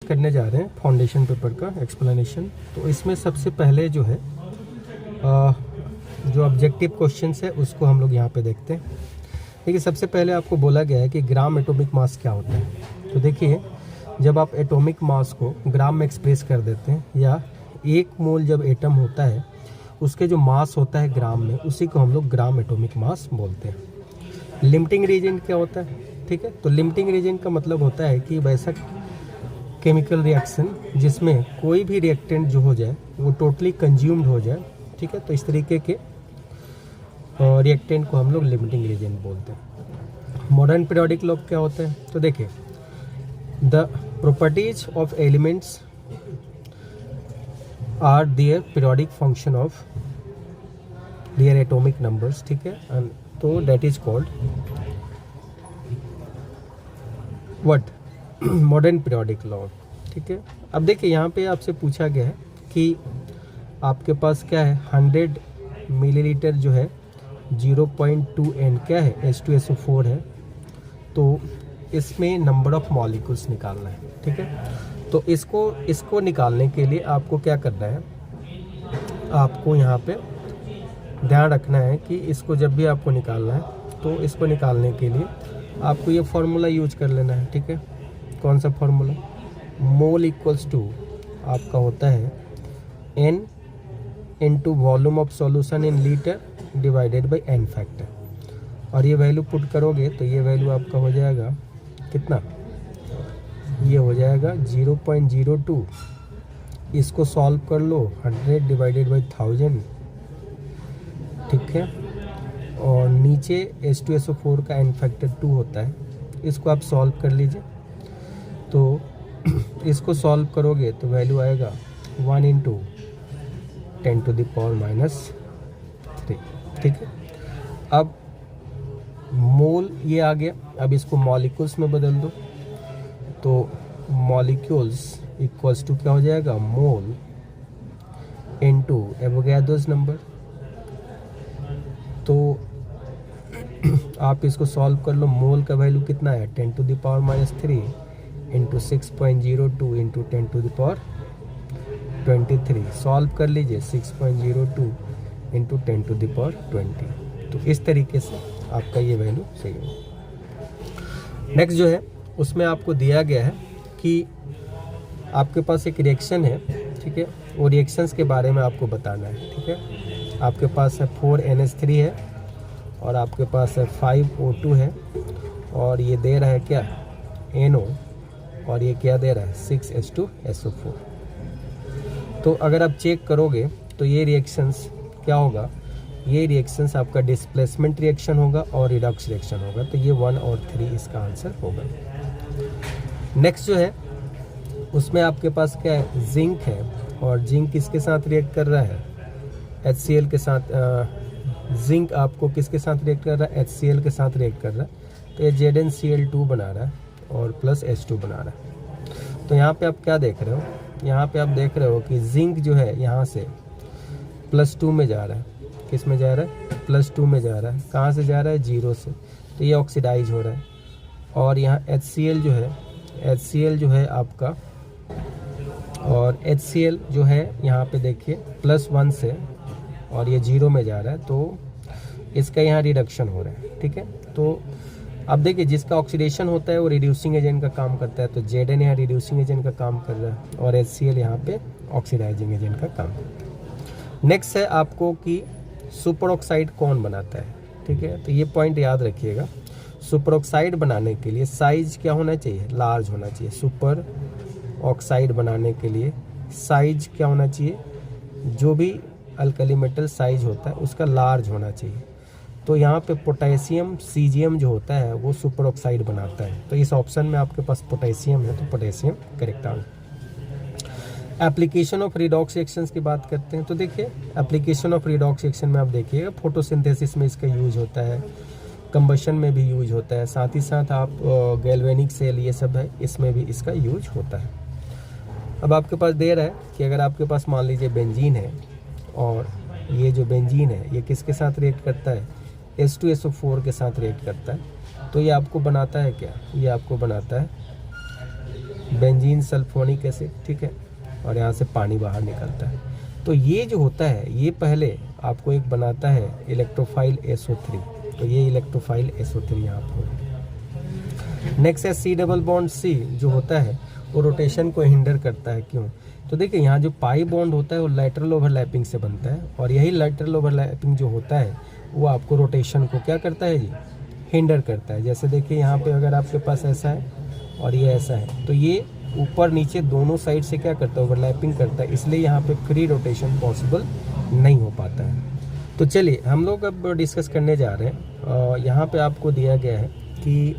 करने जा रहे हैं फाउंडेशन पेपर का एक्सप्लेनेशन। तो इसमें सबसे पहले जो है जो ऑब्जेक्टिव क्वेश्चंस है उसको हम लोग यहाँ पे देखते हैं। देखिए सबसे पहले आपको बोला गया है कि ग्राम एटॉमिक मास क्या होता है। तो देखिए जब आप एटॉमिक मास को ग्राम में एक्सप्रेस कर देते हैं या एक मोल जब एटम होता है उसके जो मास होता है ग्राम में, उसी को हम लोग ग्राम एटॉमिक मास बोलते हैं। लिमिटिंग रीजन क्या होता है, ठीक है। तो लिमिटिंग रीजन का मतलब होता है कि वैसा केमिकल रिएक्शन जिसमें कोई भी रिएक्टेंट जो हो जाए वो टोटली कंज्यूम्ड हो जाए, ठीक है। तो इस तरीके के रिएक्टेंट को हम लोग लिमिटिंग रीजन बोलते हैं। मॉडर्न पीरियोडिक लॉ क्या होता है, तो देखिए the properties of elements are their periodic function of their atomic numbers, ठीक है। एंड तो that is called what modern periodic law, ठीक है। अब देखिए यहाँ पे आपसे पूछा गया है कि आपके पास क्या है 100 मिलीलीटर जो है 0.2 N क्या है H2SO4 है। तो इसमें नंबर ऑफ मॉलिक्यूल्स निकालना है, ठीक है। तो इसको निकालने के लिए आपको क्या करना है, आपको यहाँ पे ध्यान रखना है कि इसको जब भी आपको निकालना है तो इसको निकालने के लिए आपको ये फार्मूला यूज कर लेना है, ठीक है। कौन सा फार्मूला, मोल इक्वल्स टू आपका होता है N into volume of solution in litre divided by N factor. और ये वैल्यू पुट करोगे तो ये वैल्यू आपका हो जाएगा कितना, ये हो जाएगा 0.02। इसको सॉल्व कर लो 100 डिवाइडेड बाई 1000, ठीक है। और नीचे H2SO4 का N फैक्टर 2 होता है, इसको आप सॉल्व कर लीजिए। तो इसको सॉल्व करोगे तो वैल्यू आएगा 1 इंटू 10⁻⁻3, ठीक है। अब मोल ये आ गया, अब इसको मॉलिक्यूल्स में बदल दो तो मॉलिक्यूल्स इक्वल्स टू क्या हो जाएगा, मोल इनटू एवोगाड्रोस नंबर। तो आप इसको सॉल्व कर लो, मोल का वैल्यू कितना है 10⁻³ इंटू 6.02 इंटू 10⁻23। सॉल्व कर लीजिए 6.02 इंटू 10⁻20। तो इस तरीके से आपका ये वैल्यू सही है। नेक्स्ट जो है उसमें आपको दिया गया है कि आपके पास एक रिएक्शन है, ठीक है। वो रिएक्शंस के बारे में आपको बताना है, ठीक है। आपके पास है 4NH3 है और आपके पास है 5O2 है और ये दे रहा है क्या NO और ये क्या दे रहा है 6H2SO4। तो अगर आप चेक करोगे तो ये रिएक्शंस क्या होगा, ये रिएक्शंस आपका डिस्प्लेसमेंट रिएक्शन होगा और रिडॉक्स रिएक्शन होगा। तो ये 1 और 3 इसका आंसर होगा। नेक्स्ट जो है उसमें आपके पास क्या है, जिंक है और जिंक किसके साथ रिएक्ट कर रहा है, HCl के साथ। जिंक आपको किसके साथ रिएक्ट कर रहा है, HCl के साथ रिएक्ट कर रहा है। तो ये ZnCl2 बना रहा है और प्लस H2 बना रहा है। तो यहाँ पे आप क्या देख रहे हो, यहाँ पे आप देख रहे हो कि जिंक जो है यहाँ से +2 में जा रहा है, किस में जा रहा है, +2 में जा रहा है। कहाँ से जा रहा है, 0 से। तो ये ऑक्सीडाइज हो रहा है। और यहाँ HCl जो है आपका, और HCl जो है यहाँ पे देखिए +1 से और ये 0 में जा रहा है। तो इसका यहाँ रिडक्शन हो रहा है, ठीक है। तो अब देखिए जिसका ऑक्सीडेशन होता है वो रिड्यूसिंग एजेंट का काम करता है। तो Zn यहाँ रिड्यूसिंग एजेंट का काम कर रहा है और HCl यहाँ पे ऑक्सीडाइजिंग एजेंट का काम करता है। नेक्स्ट है आपको कि सुपर ऑक्साइड कौन बनाता है, ठीक है। तो ये पॉइंट याद रखिएगा, सुपर ऑक्साइड बनाने के लिए साइज क्या होना चाहिए, लार्ज होना चाहिए। सुपर ऑक्साइड बनाने के लिए साइज क्या होना चाहिए, जो भी अल्कली मेटल साइज होता है उसका लार्ज होना चाहिए। तो यहाँ पे पोटेशियम Cgm जो होता है वो सुपर ऑक्साइड बनाता है। तो इस ऑप्शन में आपके पास पोटेशियम है, तो potassium correct answer. Application of redox reactions की बात करते हैं। तो देखिए एप्लीकेशन ऑफ रिडॉक्स रिएक्शन में आप देखिएगा फोटोसिंथेसिस में इसका यूज होता है, कंबशन में भी यूज होता है, साथ ही साथ आप गैल्वेनिक सेल ये सब है इसमें भी इसका यूज होता है। अब आपके पास दे रहा है कि अगर आपके पास मान लीजिए बेंजीन है और ये जो बेंजीन है ये किसके साथ रिएक्ट करता है, H2SO4 के साथ रिएक्ट करता है। तो ये आपको बनाता है क्या, ये आपको बनाता है बेंजीन सल्फोनिक एसिड, ठीक है, और यहाँ से पानी बाहर निकलता है। तो ये जो होता है ये पहले आपको एक बनाता है इलेक्ट्रोफाइल SO3, तो ये इलेक्ट्रोफाइल SO3 यहाँ पर। नेक्स्ट है C डबल बॉन्ड C जो होता है वो रोटेशन को हिंडर करता है। क्यों? तो देखिए यहाँ जो पाई बॉन्ड होता है वो लैटरल ओवरलैपिंग से बनता है, और यही लैटरल ओवरलैपिंग जो होता है वो आपको रोटेशन को क्या करता है जी, हिंडर करता है। जैसे देखिए यहाँ पे अगर आपके पास ऐसा है और ये ऐसा है, तो ये ऊपर नीचे दोनों साइड से क्या करता है, ओवरलैपिंग करता है, इसलिए यहाँ पे फ्री रोटेशन पॉसिबल नहीं हो पाता है। तो चलिए हम लोग अब डिस्कस करने जा रहे हैं। यहाँ पे आपको दिया गया है कि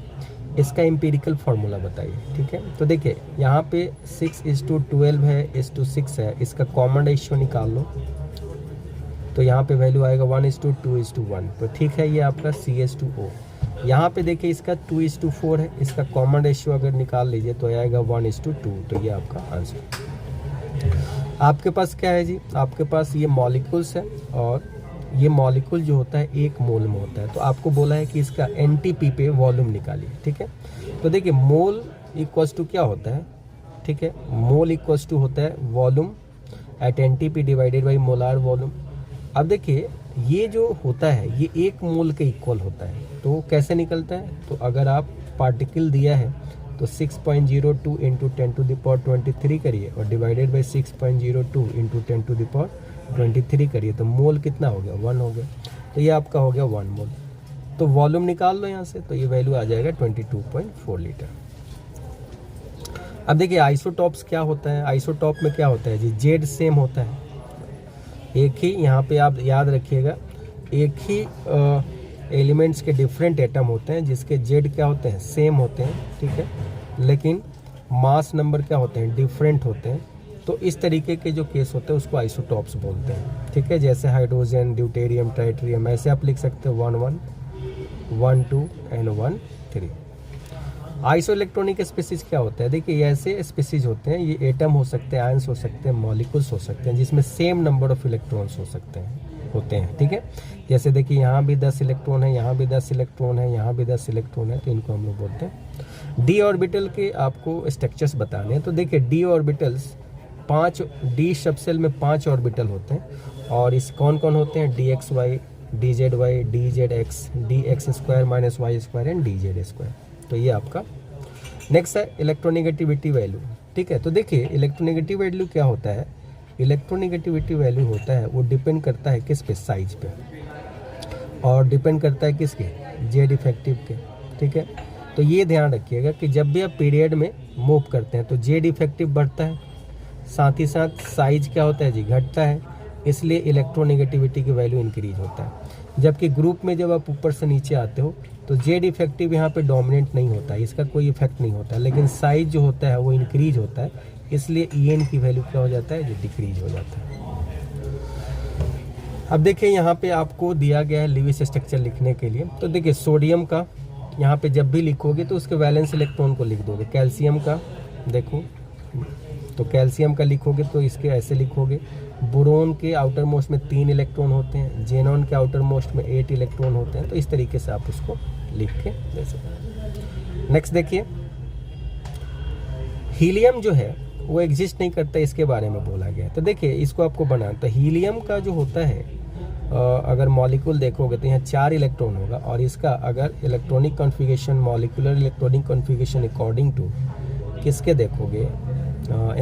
इसका एम्पिरिकल फार्मूला बताइए, ठीक है। तो देखिए यहाँ पे 6:12 है, 1:6 है, इसका कॉमन रेशियो निकाल लो, तो यहाँ पे वैल्यू आएगा 1:2:1, तो ठीक है, ये आपका CH2O। यहाँ पे देखिए इसका 2:4 है, इसका कॉमन रेशियो अगर निकाल लीजिए तो आएगा 1:2, तो ये आपका आंसर। आपके पास क्या है जी, आपके पास ये मॉलिक्यूल्स है, और ये मॉलिक्यूल जो होता है 1 मोल में होता है। तो आपको बोला है कि इसका NTP पे वॉल्यूम निकालिए, ठीक है। तो देखिए मोल इक्वल्स टू क्या होता है, ठीक है, मोल इक्वल्स टू होता है volume at NTP divided by molar volume. अब देखिए ये जो होता है ये 1 मोल के इक्वल होता है, तो कैसे निकलता है, तो अगर आप पार्टिकल दिया है तो 6.02 × 10⁻23 करिए और डिवाइडेड बाई 6.02 × 10⁻23 करिए, तो मोल कितना हो गया, 1 हो गया। तो ये आपका हो गया 1 मोल। तो वॉल्यूम निकाल लो यहाँ से, तो ये वैल्यू आ जाएगा 22.4 लीटर। अब देखिए आइसोटॉप्स क्या होता है, आइसोटॉप में क्या होता है जी, जेड सेम होता है, एक ही, यहाँ पे आप याद रखिएगा, एक ही एलिमेंट्स के डिफरेंट एटम होते हैं जिसके जेड क्या होते हैं, सेम होते हैं, ठीक है, लेकिन मास नंबर क्या होते हैं, डिफरेंट होते हैं। तो इस तरीके के जो केस होते हैं उसको आइसोटॉप्स बोलते हैं, ठीक है। जैसे हाइड्रोजन, ड्यूटेरियम, ट्राइटेरियम, ऐसे आप लिख सकते हैं 1, 1, 2 एंड 1, 3। आइसो इलेक्ट्रॉनिक स्पीसीज क्या होता है, देखिए ऐसे स्पीसीज होते हैं, ये एटम हो सकते हैं, आयंस हो सकते हैं, मॉलिक्यूल्स हो सकते हैं, जिसमें सेम नंबर ऑफ इलेक्ट्रॉन्स हो सकते हैं, होते हैं, ठीक है। जैसे देखिए यहाँ भी 10 इलेक्ट्रॉन है, यहाँ भी 10 इलेक्ट्रॉन है, यहाँ भी 10 इलेक्ट्रॉन है, तो इनको हम लोग बोलते हैं। डी ऑर्बिटल के आपको स्ट्रक्चर्स बताने हैं। तो देखिए डी ऑर्बिटल्स 5, डी सबसेल में 5 ऑर्बिटल होते हैं, और इस कौन कौन होते हैं, DXY, DZY, DZX, DX² - Y² and DZ²। तो ये आपका नेक्स्ट है इलेक्ट्रोनेगेटिविटी वैल्यू, ठीक है। तो देखिए इलेक्ट्रोनेगेटिव वैल्यू क्या होता है, इलेक्ट्रोनेगेटिविटी वैल्यू होता है वो डिपेंड करता है किस पे, साइज पे, और डिपेंड करता है किसके, जेड इफेक्टिव के, ठीक है। तो ये ध्यान रखिएगा कि जब भी आप पीरियड में मूव करते हैं तो जेड इफेक्टिव बढ़ता है, साथ ही साथ साइज क्या होता है जी, घटता है, इसलिए इलेक्ट्रोनेगेटिविटी की वैल्यू इंक्रीज होता है। जबकि ग्रुप में जब आप ऊपर से नीचे आते हो तो जेड इफेक्टिव यहाँ पे डोमिनेंट नहीं होता है, इसका कोई इफेक्ट नहीं होता है, लेकिन साइज जो होता है वो इंक्रीज होता है, इसलिए EN की वैल्यू क्या हो जाता है, जो डिक्रीज हो जाता है। अब देखिए यहाँ पे आपको दिया गया है लिविस स्ट्रक्चर लिखने के लिए। तो देखिए सोडियम का यहाँ पे जब भी लिखोगे तो उसके वैलेंस इलेक्ट्रॉन को लिख दोगे। कैल्शियम का देखो, तो कैल्शियम का लिखोगे तो इसके ऐसे लिखोगे। बोरोन के आउटर मोस्ट में 3 इलेक्ट्रॉन होते हैं, जेनॉन के आउटर मोस्ट में 8 इलेक्ट्रॉन होते हैं। तो इस तरीके से आप उसको लिख के दे सकते हैं। नेक्स्ट देखिए हीलियम जो है वो एग्जिस्ट नहीं करता, इसके बारे में बोला गया है। तो देखिए इसको आपको बनाना, तो हीलियम का जो होता है अगर मॉलिक्यूल देखोगे तो यहाँ 4 इलेक्ट्रॉन होगा, और इसका अगर electronic configuration, molecular electronic configuration according to किसके देखोगे,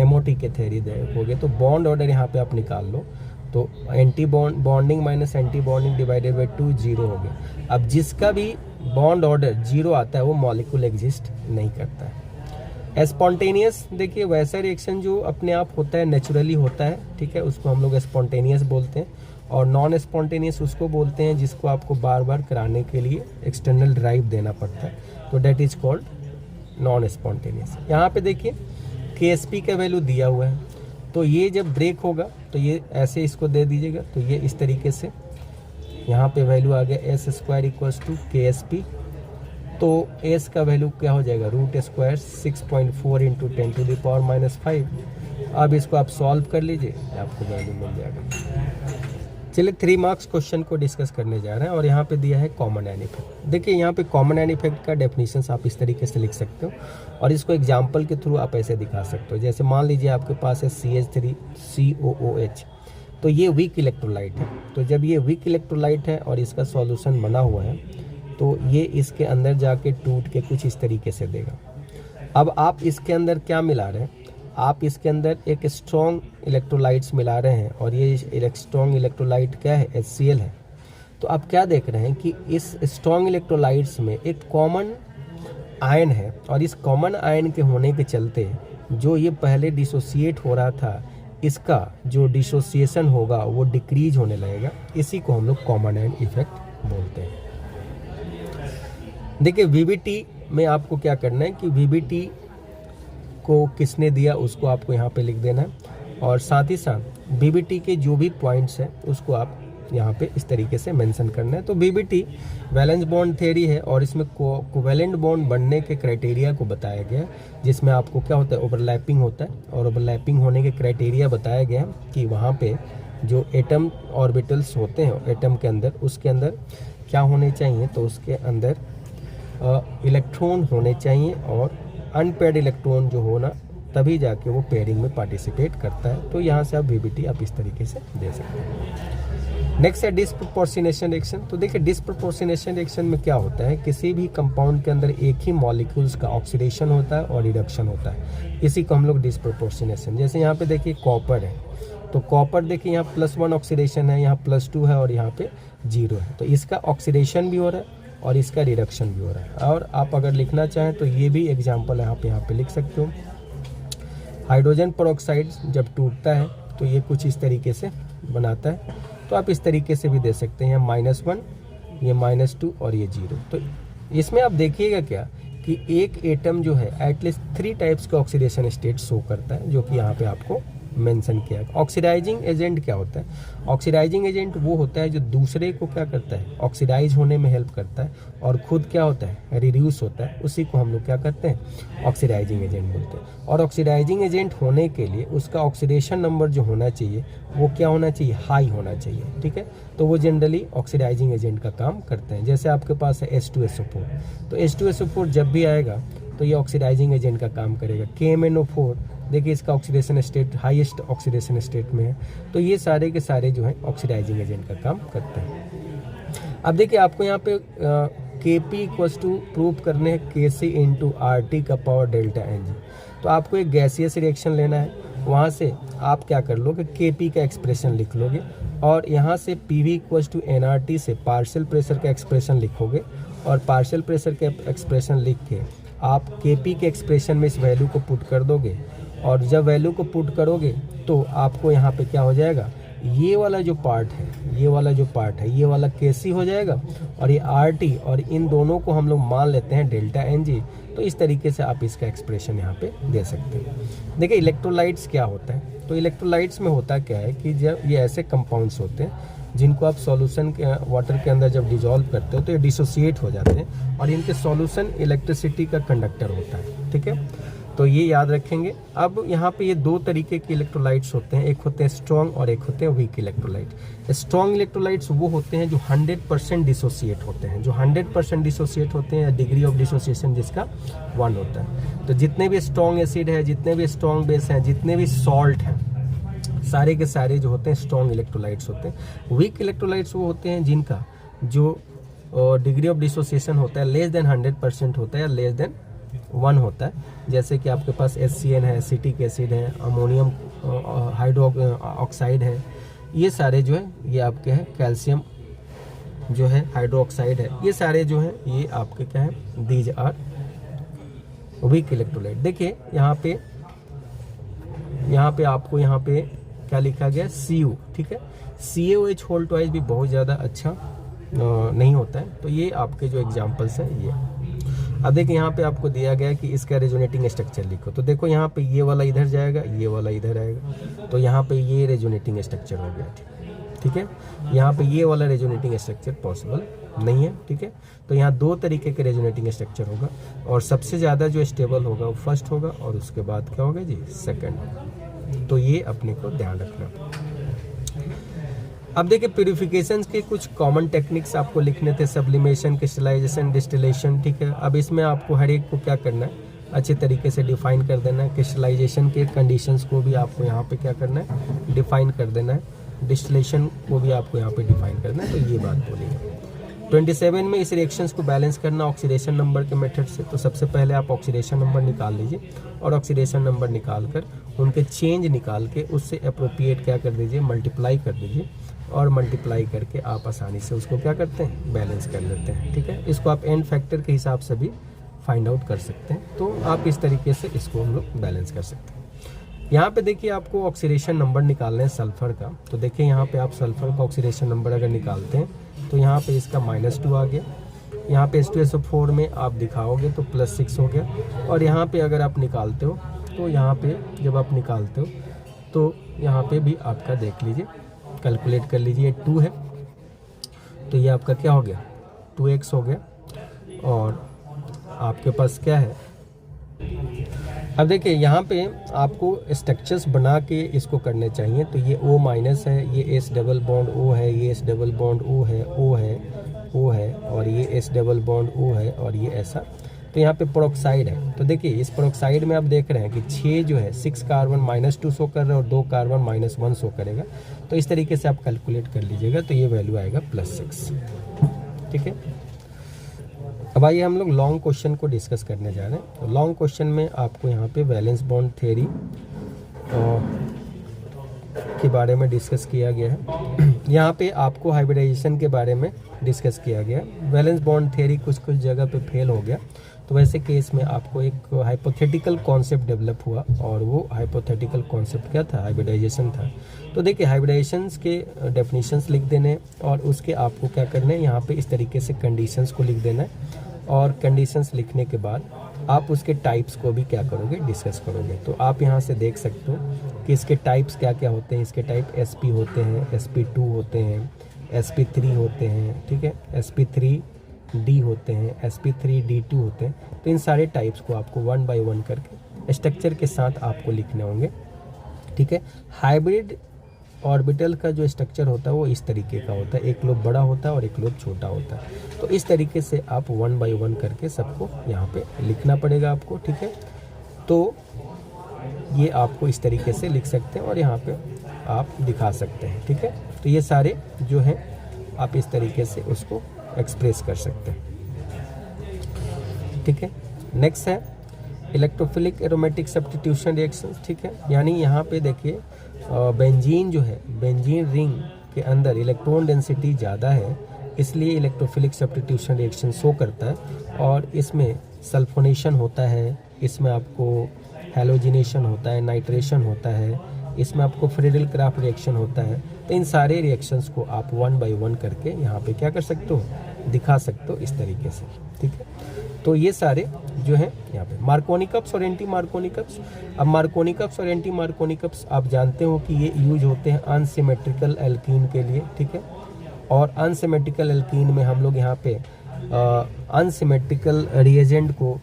MOT के थ्योरी देखोगे, तो बॉन्ड ऑर्डर यहाँ पे आप निकाल लो, तो anti bonding minus anti bonding divided by 2 0 हो गया। अब जिसका भी बॉन्ड ऑर्डर 0 आता है वो मॉलिक्यूल एग्जिस्ट नहीं करता है। स्पॉन्टेनियस देखिए वैसा रिएक्शन जो अपने आप होता है, नेचुरली होता है, ठीक है, उसको हम लोग स्पॉन्टेनियस बोलते हैं। और नॉन स्पॉन्टेनियस उसको बोलते हैं जिसको आपको बार बार कराने के लिए एक्सटर्नल ड्राइव देना पड़ता है, तो that is called non spontaneous. यहाँ पे देखिए KSP का वैल्यू दिया हुआ है, तो ये जब ब्रेक होगा तो ये ऐसे इसको दे दीजिएगा, तो ये इस तरीके से यहाँ पे वैल्यू आ गया S² = KSP। तो S का वैल्यू क्या हो जाएगा, √² 6.4 × 10⁻⁵। अब इसको आप सॉल्व कर लीजिए, आपको वैल्यू मिल जाएगा चलिए 3 मार्क्स क्वेश्चन को डिस्कस करने जा रहे हैं और यहाँ पे दिया है कॉमन एन इफेक्ट। देखिए यहाँ पे कॉमन एन इफेक्ट का डेफिनेशन आप इस तरीके से लिख सकते हो और इसको एग्जाम्पल के थ्रू आप ऐसे दिखा सकते हो। जैसे मान लीजिए आपके पास है CH3COOH, तो ये वीक इलेक्ट्रोलाइट है। तो जब ये वीक इलेक्ट्रोलाइट है और इसका सॉल्यूशन बना हुआ है तो ये इसके अंदर जाके टूट के कुछ इस तरीके से देगा। अब आप इसके अंदर क्या मिला रहे हैं, आप इसके अंदर एक स्ट्रॉन्ग इलेक्ट्रोलाइट्स मिला रहे हैं और ये स्ट्रॉन्ग इलेक्ट्रोलाइट क्या है, HCl है। तो आप क्या देख रहे हैं कि इस स्ट्रॉन्ग इलेक्ट्रोलाइट्स में एक कॉमन आयन है और इस कॉमन आयन के होने के चलते जो ये पहले डिसोसिएट हो रहा था, इसका जो डिसोसिएशन होगा वो डिक्रीज होने लगेगा। इसी को हम लोग कॉमन आयन इफेक्ट बोलते हैं। देखिए VBT में आपको क्या करना है कि VBT को किसने दिया उसको आपको यहाँ पे लिख देना है और साथ ही साथ VBT के जो भी पॉइंट्स हैं उसको आप यहाँ पे इस तरीके से मेंशन करना है। तो VBT वैलेंस बॉन्ड थ्योरी है और इसमें कोवेलेंट बॉन्ड बनने के क्राइटेरिया को बताया गया है, जिसमें आपको क्या होता है, ओवरलैपिंग होता है और ओवरलैपिंग होने के क्राइटेरिया बताया गया है कि वहाँ पे जो एटम ऑर्बिटल्स होते हैं एटम के अंदर, उसके अंदर क्या होने चाहिए, तो उसके अंदर इलेक्ट्रॉन होने चाहिए और अनपेयर्ड इलेक्ट्रॉन जो होना तभी जाके वो पेयरिंग में पार्टिसिपेट करता है। तो यहाँ से आप VBT आप इस तरीके से दे सकते हैं। नेक्स्ट है डिस्प्रपोर्शनेशन रिएक्शन। तो देखिए डिस्प्रपोर्शनेशन रिएक्शन में क्या होता है, किसी भी कंपाउंड के अंदर एक ही मॉलिक्यूल्स का ऑक्सीडेशन होता है और रिडक्शन होता है, इसी को हम लोग डिस्प्रपोर्शनेशन। जैसे यहाँ पे देखिए कॉपर है, तो कॉपर देखिए यहाँ +1 ऑक्सीडेशन है, यहाँ +2 है और यहाँ पे 0 है। तो इसका ऑक्सीडेशन भी हो रहा है और इसका रिडक्शन भी हो रहा है। और आप अगर लिखना चाहें तो ये भी एग्जाम्पल यहाँ पे लिख सकते हो। हाइड्रोजन पेरोक्साइड जब टूटता है तो ये कुछ इस तरीके से बनाता है, तो आप इस तरीके से भी दे सकते हैं, -1, ये -2 और ये 0। तो इसमें आप देखिएगा क्या कि एक एटम जो है एटलीस्ट 3 टाइप्स के ऑक्सीडेशन स्टेट शो करता है, जो कि यहाँ पे आपको मेंशन किया है। ऑक्सीडाइजिंग एजेंट क्या होता है, ऑक्सीडाइजिंग एजेंट वो होता है जो दूसरे को क्या करता है, ऑक्सीडाइज होने में हेल्प करता है और खुद क्या होता है, रिड्यूस होता है। उसी को हम लोग क्या करते हैं, ऑक्सीडाइजिंग एजेंट बोलते हैं। और ऑक्सीडाइजिंग एजेंट होने के लिए उसका ऑक्सीडेशन नंबर जो होना चाहिए वो क्या होना चाहिए, हाई होना चाहिए, ठीक है। तो वो जनरली ऑक्सीडाइजिंग एजेंट का काम करते हैं। जैसे आपके पास है H2SO4, तो H2SO4 जब भी आएगा तो ये ऑक्सीडाइजिंग एजेंट का काम करेगा। KMnO4 देखिए इसका oxidation state highest oxidation state में है। तो ये सारे के सारे जो हैं ऑक्सीडाइजिंग एजेंट का काम करते हैं। अब देखिए आपको यहाँ पे Kp = प्रूफ करने हैं Kc × RT का पावर ΔNg। तो आपको एक गैसियस रिएक्शन लेना है, वहाँ से आप क्या कर लोगे, Kp का एक्सप्रेशन लिख लोगे और यहाँ से Pv = nRT से पार्शियल प्रेशर का एक्सप्रेशन लिखोगे और पार्शियल प्रेशर के एक्सप्रेशन लिख के आप Kp के एक्सप्रेशन में इस वैल्यू को पुट कर दोगे और जब वैल्यू को पुट करोगे तो आपको यहाँ पे क्या हो जाएगा, ये वाला जो पार्ट है, ये वाला Kc हो जाएगा और ये RT, और इन दोनों को हम लोग मान लेते हैं ΔNg। तो इस तरीके से आप इसका एक्सप्रेशन यहाँ पे दे सकते हैं। देखिए इलेक्ट्रोलाइट्स क्या होता है, तो इलेक्ट्रोलाइट्स में होता क्या है कि जब ये ऐसे कंपाउंड्स होते हैं जिनको आप सॉल्यूशन के वाटर के अंदर जब डिजॉल्व करते हो तो ये डिसोसिएट हो जाते हैं और इनके सॉल्यूशन इलेक्ट्रिसिटी का कंडक्टर होता है, ठीक है। तो ये याद रखेंगे। अब यहाँ पे ये 2 तरीके के इलेक्ट्रोलाइट्स होते हैं, एक होते हैं स्ट्रॉन्ग और एक होते हैं वीक इलेक्ट्रोलाइट। स्ट्रॉन्ग इलेक्ट्रोलाइट्स वो होते हैं जो 100% डिसोसिएट होते हैं, जो 100% डिसोसिएट होते हैं, डिग्री ऑफ डिसोसिएशन जिसका 1 होता है। तो जितने भी स्ट्रॉन्ग एसिड है, जितने भी स्ट्रॉन्ग बेस हैं, जितने भी सॉल्ट हैं, सारे के सारे जो होते हैं स्ट्रॉन्ग इलेक्ट्रोलाइट्स होते हैं। वीक इलेक्ट्रोलाइट्स वो होते हैं जिनका जो डिग्री ऑफ डिसोसिएशन होता है लेस देन 100% होता है या लेस देन 1 होता है। जैसे कि आपके पास HCN है, एसिटिक एसिड है, अमोनियम हाइड्रो ऑक्साइड है, ये सारे जो है ये आपके हैं, कैल्शियम जो है हाइड्रो ऑक्साइड है, ये सारे जो हैं ये आपके क्या है, दीज आर वीक इलेक्ट्रोलाइट। देखिए यहाँ पे आपको यहाँ पे क्या लिखा गया, Cu, ठीक है। CaOH होल ट्वाइस भी बहुत ज़्यादा अच्छा नहीं होता है। तो ये आपके जो एग्जाम्पल्स हैं ये। अब देखिए यहाँ पे आपको दिया गया है कि इसका रेजोनेटिंग स्ट्रक्चर लिखो। तो देखो यहाँ पे ये वाला इधर जाएगा, ये वाला इधर आएगा, तो यहाँ पे ये रेजोनेटिंग स्ट्रक्चर हो गया, ठीक है। यहाँ पे ये वाला रेजोनेटिंग स्ट्रक्चर पॉसिबल नहीं है, ठीक है। तो यहाँ 2 तरीके के रेजोनेटिंग स्ट्रक्चर होगा और सबसे ज़्यादा जो स्टेबल होगा वो फर्स्ट होगा और उसके बाद क्या होगा जी, सेकंड होगा। तो ये अपने को ध्यान रखना। अब देखिए प्यूरिफिकेशन के कुछ कॉमन टेक्निक्स आपको लिखने थे, सब्लिमेशन, क्रिस्टलाइजेशन, डिस्टिलेशन, ठीक है। अब इसमें आपको हर एक को क्या करना है, अच्छे तरीके से डिफाइन कर देना है। क्रिस्टलाइजेशन के कंडीशंस को भी आपको यहाँ पे क्या करना है, डिफाइन कर देना है। डिस्टिलेशन को भी आपको यहाँ पे डिफाइन करना है। तो ये बात बोलिए 27 में इस रिएक्शंस को बैलेंस करना ऑक्सीडेशन नंबर के मेथड से। तो सबसे पहले आप ऑक्सीडेशन नंबर निकाल लीजिए और ऑक्सीडेशन नंबर निकाल कर उनके चेंज निकाल के उससे अप्रोप्रिएट क्या कर दीजिए, मल्टीप्लाई कर दीजिए और मल्टीप्लाई करके आप आसानी से उसको क्या करते हैं, बैलेंस कर लेते हैं, ठीक है। इसको आप एन फैक्टर के हिसाब से भी फाइंड आउट कर सकते हैं। तो आप इस तरीके से इसको हम लोग बैलेंस कर सकते हैं। यहाँ पे देखिए आपको ऑक्सीडेशन नंबर निकालना है सल्फर का। तो देखिए यहाँ पे आप सल्फर का ऑक्सीडेशन नंबर अगर निकालते हैं तो यहाँ पे इसका -2 आ गया। यहाँ पे H2SO4 में आप दिखाओगे तो +6 हो गया। और यहाँ पे अगर आप निकालते हो तो यहाँ पे जब आप निकालते हो तो यहाँ पे भी आपका देख लीजिए, कैलकुलेट कर लीजिए, 2 है तो ये आपका क्या हो गया, 2x हो गया। और आपके पास क्या है, अब देखिए यहाँ पे आपको स्ट्रक्चर्स बना के इसको करने चाहिए। तो ये O- है, ये S डबल बॉन्ड O है, ये S डबल बॉन्ड O है, O है, O है, और ये S डबल बॉन्ड O है, और ये ऐसा। तो यहाँ पे प्रोक्साइड है। तो देखिए इस प्रोक्साइड में आप देख रहे हैं कि 6 जो है 6 कार्बन -2 शो कर रहा है और 2 कार्बन -1 शो करेगा। तो इस तरीके से आप कैलकुलेट कर लीजिएगा तो ये वैल्यू आएगा +6, ठीक है। अब आइए हम लोग लॉन्ग क्वेश्चन को डिस्कस करने जा रहे हैं। तो लॉन्ग क्वेश्चन में आपको यहाँ पे वैलेंस बॉन्ड थ्योरी के बारे में डिस्कस किया गया है। यहाँ पे आपको हाइब्रिडाइजेशन के बारे में डिस्कस किया गया है। वैलेंस बॉन्ड थ्योरी कुछ जगह पे फेल हो गया, तो वैसे केस में आपको एक हाइपोथेटिकल कॉन्सेप्ट डेवलप हुआ और वो हाइपोथेटिकल कॉन्सेप्ट क्या था, हाइब्रिडाइजेशन था। तो देखिए हाइब्रिडाइजेशंस के डेफिनेशंस लिख देने और उसके आपको क्या करना है, यहाँ पे इस तरीके से कंडीशंस को लिख देना है। और कंडीशंस लिखने के बाद आप उसके टाइप्स को भी क्या करोगे, डिस्कस करोगे। तो आप यहाँ से देख सकते हो कि इसके टाइप्स क्या क्या होते हैं। इसके टाइप SP होते हैं, SP2 होते हैं, SP3 होते हैं, ठीक है, SP3D होते हैं, SP3D2 होते हैं। तो इन सारे टाइप्स को आपको 1 बाय 1 करके स्ट्रक्चर के साथ आपको लिखने होंगे, ठीक है। हाइब्रिड ऑर्बिटल का जो स्ट्रक्चर होता है वो इस तरीके का होता है, एक लोब बड़ा होता है और एक लोब छोटा होता है। तो इस तरीके से आप 1 बाय 1 करके सबको यहाँ पे लिखना पड़ेगा आपको, ठीक है। तो ये आपको इस तरीके से लिख सकते हैं और यहाँ पे आप दिखा सकते हैं, ठीक है। तो ये सारे जो हैं आप इस तरीके से उसको एक्सप्रेस कर सकते हैं, ठीक है। नेक्स्ट है इलेक्ट्रोफिलिक एरोमेटिक सब्स्टिट्यूशन रिएक्शंस, ठीक है। यानी यहाँ पे देखिए बेंजीन जो है, बेंजीन रिंग के अंदर इलेक्ट्रॉन डेंसिटी ज़्यादा है, इसलिए इलेक्ट्रोफिलिक सब्स्टिट्यूशन रिएक्शन शो करता है। और इसमें सल्फोनेशन होता है, इसमें आपको हैलोजिनेशन होता है, नाइट्रेशन होता है, इसमें आपको फ्रीडल क्राफ्ट रिएक्शन होता है। तो इन सारे रिएक्शंस को आप 1 बाय 1 करके यहाँ पे क्या कर सकते हो, दिखा सकते हो इस तरीके से, ठीक है। तो ये सारे जो है यहाँ पे मार्कोनी कप्स और एंटी मार्कोनी कप्स। अब मार्कोनी कप्स और एंटी मार्कोनी कप्स आप जानते हो कि ये यूज होते हैं अनसिमेट्रिकल एल्कीन के लिए, ठीक है। और अनसिमेट्रिकल एल्कीन में हम लोग यहाँ पे अनसिमेट्रिकल रिएजेंट को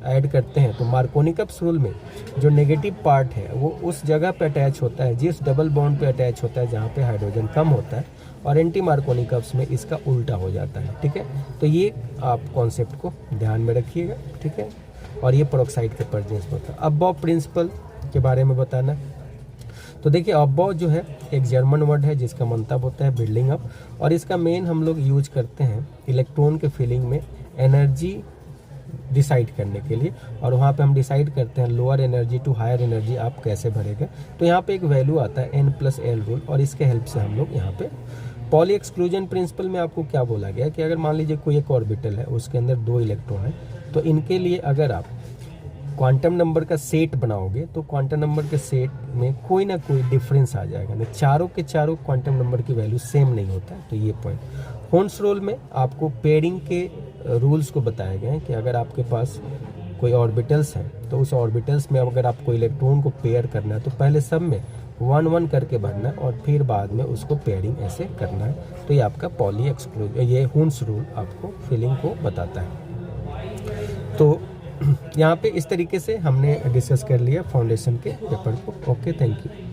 ऐड करते हैं। तो मार्कोनी कप्स रूल में जो नेगेटिव पार्ट है वो उस जगह पे अटैच होता है जिस डबल बॉन्ड पे अटैच होता है जहाँ पे हाइड्रोजन कम होता है, और एंटी मार्कोनी कप्स में इसका उल्टा हो जाता है, ठीक है। तो ये आप कॉन्सेप्ट को ध्यान में रखिएगा, ठीक है। और ये पेरोक्साइड के प्रेजेंस में होता है। अबॉव प्रिंसिपल के बारे में बताना। तो देखिए अबॉव जो है एक जर्मन वर्ड है जिसका मतलब होता है बिल्डिंग अप, और इसका मेन हम लोग यूज करते हैं इलेक्ट्रॉन के फिलिंग में एनर्जी डिसाइड करने के लिए। और वहाँ पे हम डिसाइड करते हैं lower energy to higher energy आप कैसे भरेंगे। तो यहाँ पे एक वैल्यू आता है N+L रूल, और इसके हेल्प से हम लोग यहाँ पे पॉली एक्सक्लूजन प्रिंसिपल में आपको क्या बोला गया कि अगर मान लीजिए कोई एक ऑर्बिटल है उसके अंदर 2 इलेक्ट्रॉन है, तो इनके लिए अगर आप क्वांटम नंबर का सेट बनाओगे तो क्वांटम नंबर के सेट में कोई ना कोई डिफरेंस आ जाएगा, नहीं चारों के चारों क्वांटम नंबर की वैल्यू सेम नहीं होता है। तो ये पॉइंट होन्स रूल में आपको पेयरिंग के रूल्स को बताए गए हैं कि अगर आपके पास कोई ऑर्बिटल्स हैं तो उस ऑर्बिटल्स में अगर आपको इलेक्ट्रॉन को पेयर करना है तो पहले सब में 1-1 करके भरना है और फिर बाद में उसको पेयरिंग ऐसे करना है। तो ये आपका पॉली एक्सक्लूजन, ये होन्स रूल आपको फिलिंग को बताता है। तो यहाँ पे इस तरीके से हमने डिस्कस कर लिया फाउंडेशन के पेपर को। Okay, thank you.